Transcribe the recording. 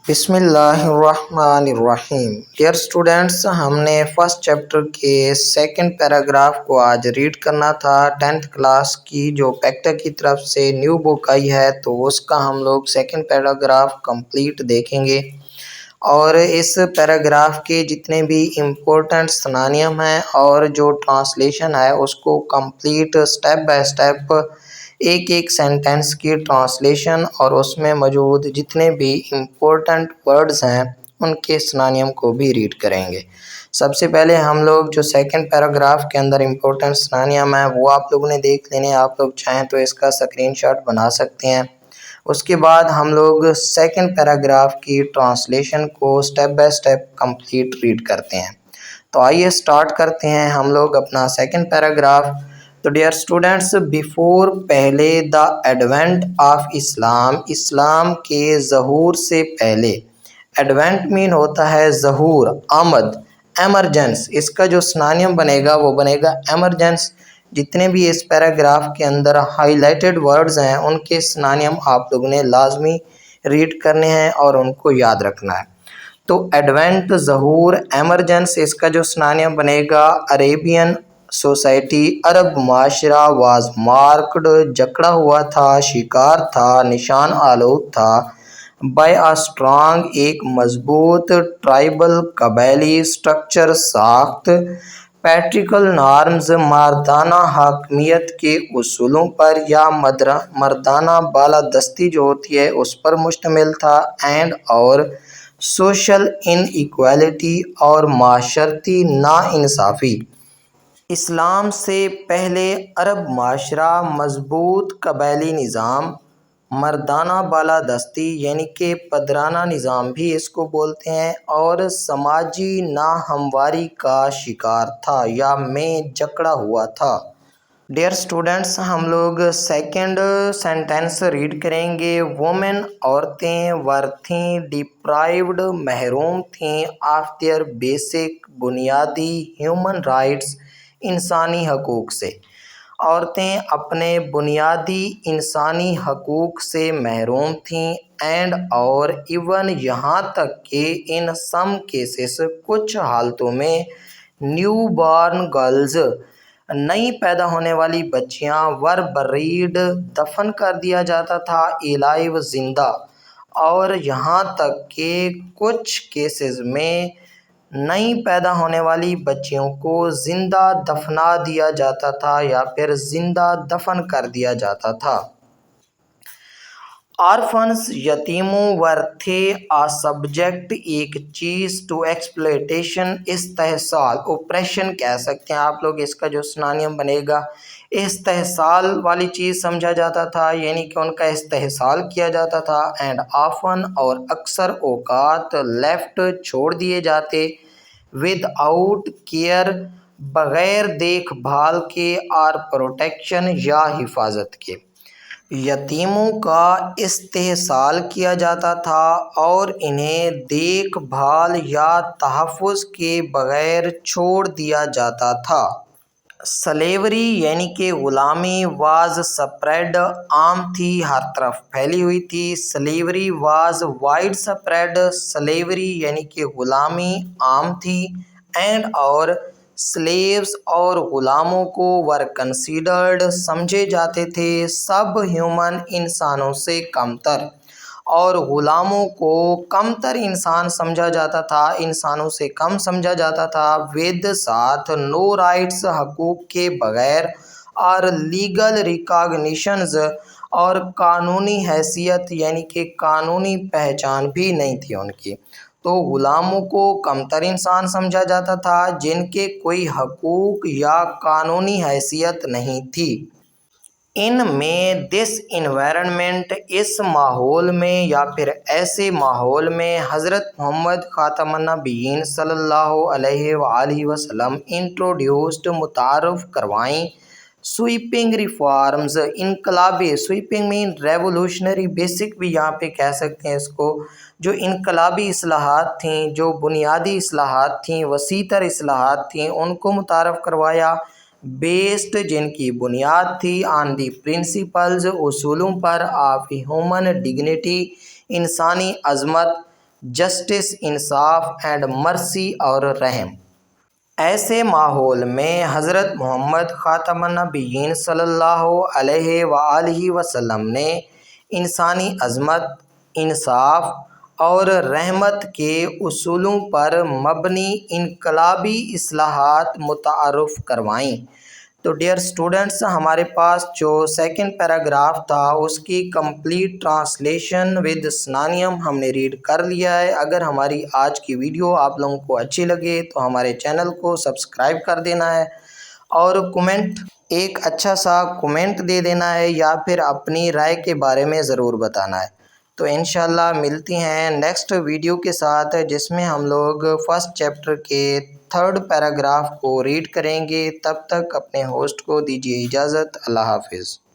بسم اللہ الرحمن الرحیم۔ ڈیئر اسٹوڈینٹس، ہم نے فرسٹ چیپٹر کے سیکنڈ پیراگراف کو آج ریڈ کرنا تھا۔ 10th کلاس کی جو پیکٹا کی طرف سے نیو بک آئی ہے تو اس کا ہم لوگ سیکنڈ پیراگراف کمپلیٹ دیکھیں گے، اور اس پیراگراف کے جتنے بھی امپورٹنٹ سنانیم ہیں اور جو ٹرانسلیشن ہے اس کو کمپلیٹ سٹیپ بائی سٹیپ ایک ایک سینٹنس کی ٹرانسلیشن اور اس میں موجود جتنے بھی امپورٹنٹ ورڈز ہیں ان کے سنانیم کو بھی ریڈ کریں گے۔ سب سے پہلے ہم لوگ جو سیکنڈ پیراگراف کے اندر امپورٹنٹ سنانیم ہیں وہ آپ لوگوں نے دیکھ لینے، آپ لوگ چاہیں تو اس کا اسکرین شاٹ بنا سکتے ہیں۔ اس کے بعد ہم لوگ سیکنڈ پیراگراف کی ٹرانسلیشن کو step by step complete read کرتے ہیں۔ تو آئیے سٹارٹ کرتے ہیں ہم لوگ اپنا سیکنڈ پیراگراف۔ تو ڈیئر اسٹوڈنٹس، بیفور پہلے دا ایڈوینٹ آف اسلام، اسلام کے ظہور سے پہلے۔ ایڈوینٹ مین ہوتا ہے ظہور، آمد، ایمرجنس۔ اس کا جو سنانیم بنے گا وہ بنے گا ایمرجنس۔ جتنے بھی اس پیراگراف کے اندر ہائی لائٹڈ ورڈز ہیں ان کے سنانیم آپ لوگوں نے لازمی ریڈ کرنے ہیں اور ان کو یاد رکھنا ہے۔ تو ایڈوینٹ، ظہور، ایمرجنس، اس کا جو سنانیم بنے گا عربین سوسائٹی، عرب معاشرہ، واز مارکڈ، جکڑا ہوا تھا، شکار تھا، نشان آلود تھا، بائی آ اسٹرانگ، ایک مضبوط، ٹرائبل، قبائلی، اسٹرکچر، ساخت، پیٹریکل نارمز، مردانہ حاکمیت کے اصولوں پر یا مردانہ بالادستی جو ہوتی ہے اس پر مشتمل تھا، اینڈ اور سوشل ان ایکویلٹی اور معاشرتی ناانصافی۔ اسلام سے پہلے عرب معاشرہ مضبوط قبائلی نظام، مردانہ بالادستی یعنی کہ پدرانہ نظام بھی اس کو بولتے ہیں، اور سماجی ناہمواری کا شکار تھا یا میں جکڑا ہوا تھا۔ ڈیئر اسٹوڈنٹس، ہم لوگ سیکنڈ سینٹینس ریڈ کریں گے۔ وومن، عورتیں، ور تھیں ڈیپرائیوڈ، محروم تھیں، آف دیئر بیسک، بنیادی، ہیومن رائٹس، انسانی حقوق سے۔ عورتیں اپنے بنیادی انسانی حقوق سے محروم تھیں، اینڈ اور ایون یہاں تک کہ ان سم کیسز کچھ حالتوں میں نیو بارن گرلز نئی پیدا ہونے والی بچیاں ور بریڈ دفن کر دیا جاتا تھا الائیو زندہ، اور یہاں تک کہ کچھ کیسز میں نئی پیدا ہونے والی بچیوں کو زندہ دفنا دیا جاتا تھا یا پھر زندہ دفن کر دیا جاتا تھا۔ آرفنز، یتیموں، ور تھے آ سبجیکٹ، ایک چیز، ٹو ایکسپلویٹیشن، استحصال، اوپریشن کہہ سکتے ہیں آپ لوگ۔ اس کا جو سنانیم بنے گا استحصال والی چیز سمجھا جاتا تھا، یعنی کہ ان کا استحصال کیا جاتا تھا، اینڈ آفن اور اکثر اوقات لیفٹ چھوڑ دیے جاتے، ود آؤٹ کیئر بغیر دیکھ بھال کے، اور پروٹیکشن یا حفاظت کے۔ یتیموں کا استحصال کیا جاتا تھا اور انہیں دیکھ بھال یا تحفظ کے بغیر چھوڑ دیا جاتا تھا۔ سلیوری یعنی کہ غلامی، واز سپریڈ، عام تھی، ہر طرف پھیلی ہوئی تھی۔ Slavery was widespread, slavery یعنی کہ غلامی عام تھی، اینڈ اور سلیوز اور غلاموں کو ور کنسیڈرڈ سمجھے جاتے تھے، سب ہیومن انسانوں سے کمتر، اور غلاموں کو کمتر انسان سمجھا جاتا تھا، انسانوں سے کم سمجھا جاتا تھا، ود ساتھ نو رائٹس، حقوق کے بغیر، اور لیگل ریکاگنیشنز اور قانونی حیثیت یعنی کہ قانونی پہچان بھی نہیں تھی ان کی۔ تو غلاموں کو کمتر انسان سمجھا جاتا تھا جن کے کوئی حقوق یا قانونی حیثیت نہیں تھی۔ ان میں دس انوائرمنٹ، اس ماحول میں یا پھر ایسے ماحول میں حضرت محمد خاتم النبیین صلی اللہ علیہ وآلہ وسلم انٹروڈیوسڈ، متعارف کروائیں، سویپنگ ریفارمز، انقلابی، سویپنگ مین ریولوشنری، بیسک بھی یہاں پہ کہہ سکتے ہیں اس کو، جو انقلابی اصلاحات تھیں، جو بنیادی اصلاحات تھیں، وسیع تر اصلاحات تھیں، ان کو متعارف کروایا، بیسڈ جن کی بنیاد تھی آن دی پرنسپلز، اصولوں پر، آف ہیومن ڈگنیٹی، انسانی عظمت، جسٹس، انصاف اینڈ مرسی اور رحم۔ ایسے ماحول میں حضرت محمد خاتم النبیین صلی اللہ علیہ وآلہ وسلم نے انسانی عظمت، انصاف اور رحمت کے اصولوں پر مبنی انقلابی اصلاحات متعارف کروائیں۔ تو ڈیئر اسٹوڈنٹس، ہمارے پاس جو سیکنڈ پیراگراف تھا اس کی کمپلیٹ ٹرانسلیشن ود سنانیم ہم نے ریڈ کر لیا ہے۔ اگر ہماری آج کی ویڈیو آپ لوگوں کو اچھی لگے تو ہمارے چینل کو سبسکرائب کر دینا ہے اور ایک اچھا سا کومنٹ دے دینا ہے یا پھر اپنی رائے کے بارے میں ضرور بتانا ہے۔ تو انشاءاللہ ملتی ہیں نیکسٹ ویڈیو کے ساتھ، جس میں ہم لوگ فرسٹ چیپٹر کے تھرڈ پیراگراف کو ریڈ کریں گے۔ تب تک اپنے ہوسٹ کو دیجیے اجازت۔ اللہ حافظ۔